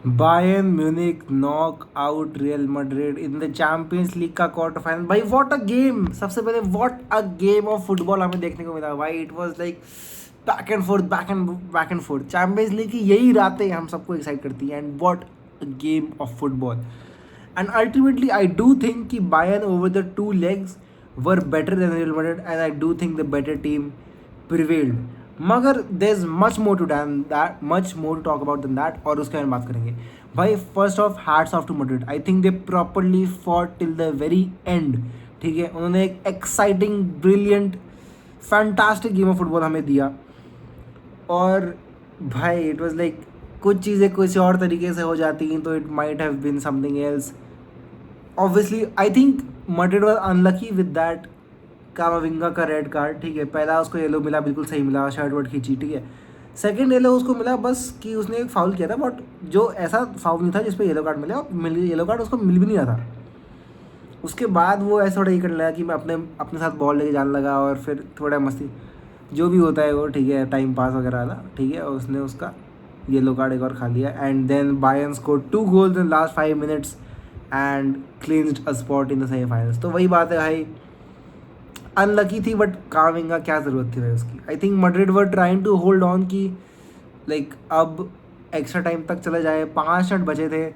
Bayern Munich knock out Real Madrid in the Champions League का quarter final. भाई what a game! सबसे पहले what a game of football हमें देखने को मिला भाई। It was like back and forth, back and forth. Champions League की यही रातें हम सबको एक्साइट करती हैं। And what a game of football. And ultimately I do think कि Bayern over the two legs were better than Real Madrid and I do think the better team prevailed. मगर there is much more to than that, much more to talk about than that, और उसके बारे में बात करेंगे। भाई first off hats off to Madrid. I think they properly fought till the very end. ठीक है, उन्होंने एक exciting brilliant fantastic game of football हमें दिया। और भाई इट वाज लाइक कुछ चीज़ें कुछ और तरीके से हो जाती तो it might have been something else. Obviously I think Madrid was unlucky with that Camavinga का रेड कार्ड। ठीक है, पहला उसको येलो मिला, बिल्कुल सही मिला, शर्ट वर्ट खींची। ठीक है, सेकंड येलो उसको मिला बस कि उसने एक फाउल किया था, बट जो ऐसा फाउल नहीं था जिस पे येलो कार्ड मिला, येलो कार्ड उसको मिल भी नहीं रहा था। उसके बाद वो ऐसा थोड़ा ये करने लगा कि मैं अपने अपने साथ बॉल लेके जाने लगा, और फिर थोड़ा मस्ती जो भी होता है वो, ठीक है, टाइम पास वगैरह वाला। ठीक है, उसने उसका येलो कार्ड एक और खा लिया। And then Bayern score 2 goals in last 5 minutes and clinched a spot in the semifinals. तो वही बात है भाई, अनलकी थी, बट काविंगा क्या ज़रूरत थी भाई उसकी। I think Madrid were trying to hold on की लाइक अब एक्स्ट्रा टाइम तक चले जाए, 5 मिनट बचे थे,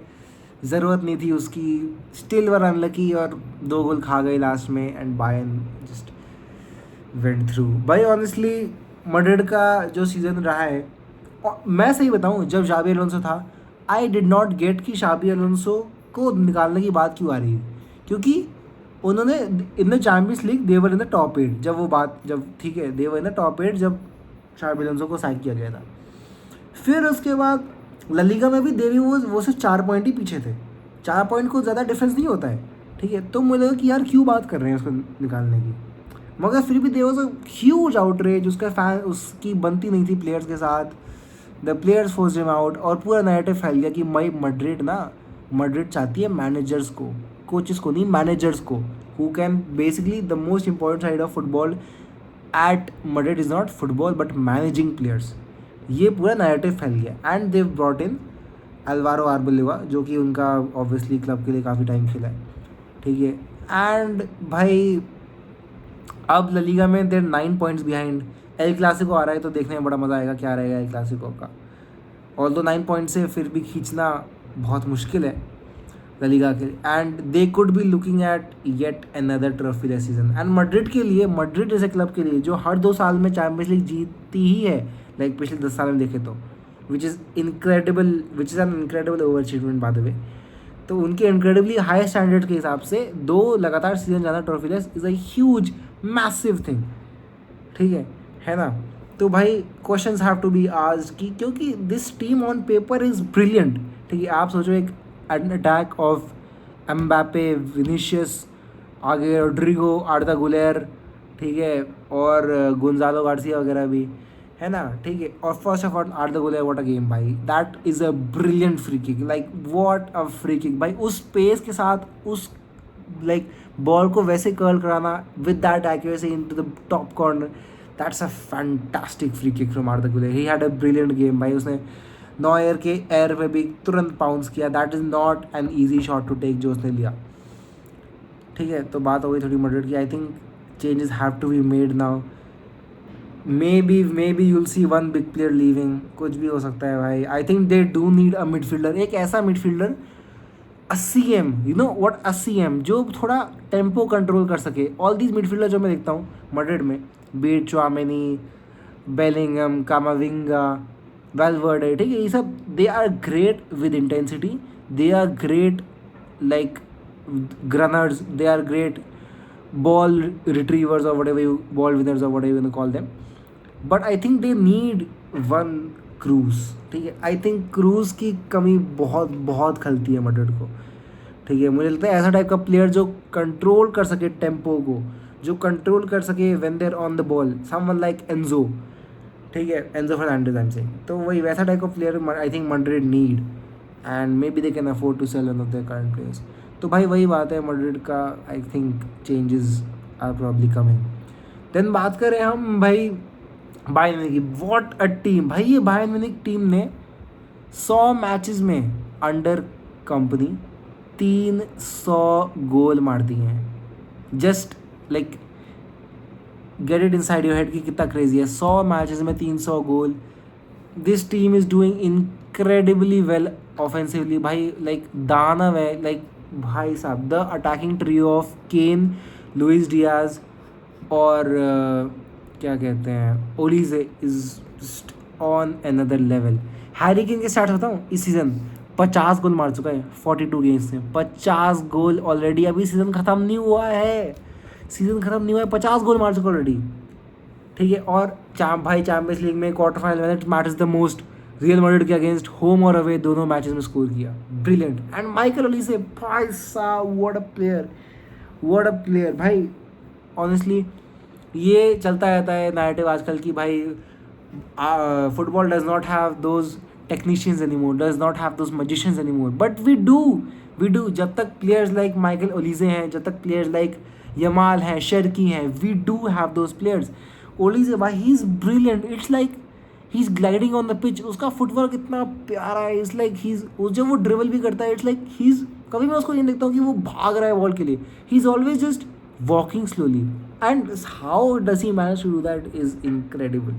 ज़रूरत नहीं थी उसकी। स्टिल वर अनलकी और 2 गोल खा गए लास्ट में and Bayern just went through. भाई ऑनेस्टली मैड्रिड का जो सीज़न रहा है, और मैं सही बताऊं, जब शाबी अलोंसो था आई डिड नॉट गेट कि शाबी अलोंसो को निकालने की बात क्यों आ रही है। क्योंकि उन्होंने in the Champions League they were in the top 8, जब वो बात जब ठीक है देवर इन द टॉप 8 जब शाबी अलोंसो को साइन किया गया था। फिर उसके बाद ललीगा में भी देवी वो सिर्फ 4 पॉइंट ही पीछे थे। 4 पॉइंट को ज़्यादा डिफरेंस नहीं होता है। ठीक है, तो मुझे लगा कि यार क्यों बात कर रहे हैं उसको निकालने की। मगर फिर भी there was a huge outrage, उसका फैन उसकी बनती नहीं थी प्लेयर्स के साथ। The players forced him out और पूरा नैरेटिव फैल गया कि मई मैड्रिड चाहती है मैनेजर्स को, कोचेस को नहीं, मैनेजर्स को, who can basically the most important side of football at Madrid is not football but managing players. ये पूरा नैरेटिव फैल गया and they've brought in Alvaro Arbeloa, जो कि उनका ऑब्वियसली क्लब के लिए काफ़ी टाइम खेला है। ठीक है, एंड भाई अब ललीगा में देर 9 पॉइंट्स बिहाइंड। एल क्लासिको आ रहा है तो देखने में बड़ा मज़ा आएगा क्या रहेगा एल क्लासिको का। ऑल दो 9 पॉइंट से फिर भी खींचना बहुत मुश्किल है ललीगा के लिए। And they could be looking at yet another trophy this season. And Madrid के लिए, मैड्रिड जैसे क्लब के लिए जो हर 2 साल में चैम्पियंस लीग जीतती ही है, लाइक पिछले 10 साल में देखे तो, which is an incredible over achievement by the way. तो उनके इनक्रेडिबली हाई स्टैंडर्ड के हिसाब से 2 लगातार सीजन जाना trophyless is a huge massive thing. ठीक है ना। तो भाई questions have to be asked कि क्योंकि this team on paper is brilliant. ठीक है, आप सोचो एक अटैक ऑफ एम्बापे, विनीशियस, आगे रोड्रिगो, आर्दा गुलेर, ठीक है, और गोंजालो गार्सिया वगैरह भी है ना। ठीक है, और first of all Arda Guler, what a game भाई, that is a brilliant free kick, like what a free kick भाई। उस पेस के साथ उस लाइक बॉल को वैसे कर्ल कराना with that accuracy into the top corner, that's a fantastic free kick from आर्दा Guler. He had a brilliant game भाई। उसने नॉयर के एयर में भी तुरंत पाउंस किया। That is not an easy shot to take जो उसने लिया। ठीक है, तो बात हो गई थोड़ी मैड्रिड की। I think changes have to be made now. Maybe you'll see one big player leaving, कुछ भी हो सकता है भाई। I think they do need a midfielder, एक ऐसा midfielder 80 M, you know what 80 M, जो थोड़ा टेम्पो कंट्रोल कर सके। ऑल दीज मिडफील्डर जो मैं देखता हूँ मैड्रिड में, beat Tchouameni, Bellingham, Camavinga, Valverde, ठीक है, ये सब they are great with intensity, they are great like runners, they are great ball retrievers और whatever you ball winners or whatever you want to call them, but I think they need one cruise. ठीक है, I think cruise की कमी बहुत बहुत खलती है Madrid को। ठीक है, मुझे लगता है ऐसा टाइप का प्लेयर जो कंट्रोल कर सके टेम्पो को, जो कंट्रोल कर सके when there on the ball, someone like Enzo. ठीक है, Enzo Fernandez I am saying, तो वही वैसा टाइप का player I think Madrid need, and maybe they can afford to sell one of their current players. तो भाई वही बात है मैड्रिड का, I think changes are probably coming. Then बात करें हम भाई बायर्न म्यूनिख की, व्हाट अ टीम भाई। ये बायर्न म्यूनिख टीम ने 100 मैचेस में अंडर कंपनी 300 गोल मार दिए हैं. Just like get it inside your head कि कितना क्रेजी है. 100 मैचेस में 300 goal. This team is doing incredibly well offensively भाई. लाइक दानव है. लाइक भाई साहब the attacking trio of Kane, Luis Diaz और क्या कहते हैं Olise is just on another level. Harry Kane के स्टार्ट बताऊँ इस सीज़न 50 गोल मार चुका है 42 गेम्स में. 50 गोल ऑलरेडी. अभी सीज़न ख़त्म नहीं हुआ है. सीज़न ख़त्म नहीं हुआ है, 50 गोल मार चुका ऑलरेडी. ठीक है. और भाई चैम्पियंस लीग में क्वार्टर फाइनल में matters the most. Real Madrid के अगेंस्ट होम और अवे दोनों मैचेस में स्कोर किया. ब्रिलियंट. एंड माइकल ओलीसे भाई साहब what a player, what a player भाई. ऑनेस्टली ये चलता रहता है नैरेटिव आजकल की भाई football does not have those technicians anymore, does not have those magicians anymore, but we do. जब तक प्लेयर्स लाइक माइकल ओलीजे हैं, जब तक प्लेयर्स लाइक यमाल हैं, शर्की हैं, we do have those players. Olise भाई he is brilliant. It's like he is gliding on the pitch. उसका footwork इतना प्यारा है. इट्स लाइक ही इज़ जब वो ड्रिबल भी करता है इट्स लाइक ही इज़, कभी मैं उसको ये देखता हूँ कि वो भाग रहा है बॉल के लिए. He is always just walking slowly and how does he manage to do that is incredible.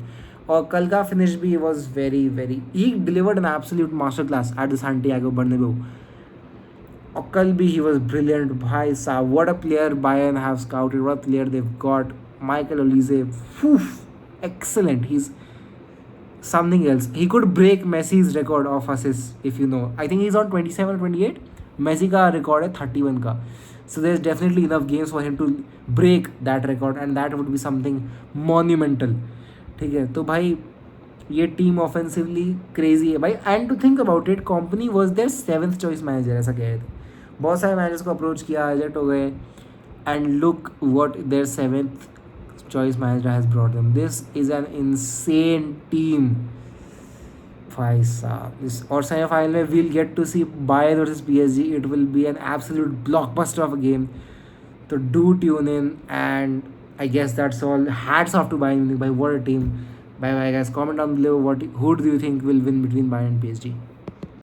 और कल का फिनिश भी was very he delivered an absolute master class at the Santiago Bernabeu. और कल भी ही वॉज ब्रिलियंट भाई साहब. What a player Bayern have scouted, what a player they got. Michael Olise excellent. He's something else. He could break Messi's record of assists if you know. I think he's on 27 or 28. Messi का record है 31 का. So there's definitely enough games for him to break that record and that would be something monumental. ठीक है. तो भाई ये team offensively crazy है भाई. And to think about it, Kompany was their 7th choice manager. ऐसा कह रहे थे. बहुत सारे मैनेजर्स को अप्रोच किया, रिजेक्ट हो गए. And look what their 7th choice manager has brought them. This is an insane team. भाई साहब और सेमीफाइनल में we'll get to see Bayern versus PSG. It will be an absolute blockbuster of a game. So do tune in and I guess that's all. Hats off to Bayern. By what a team. Bye bye guys. Comment down below who do you think will win between Bayern and PSG.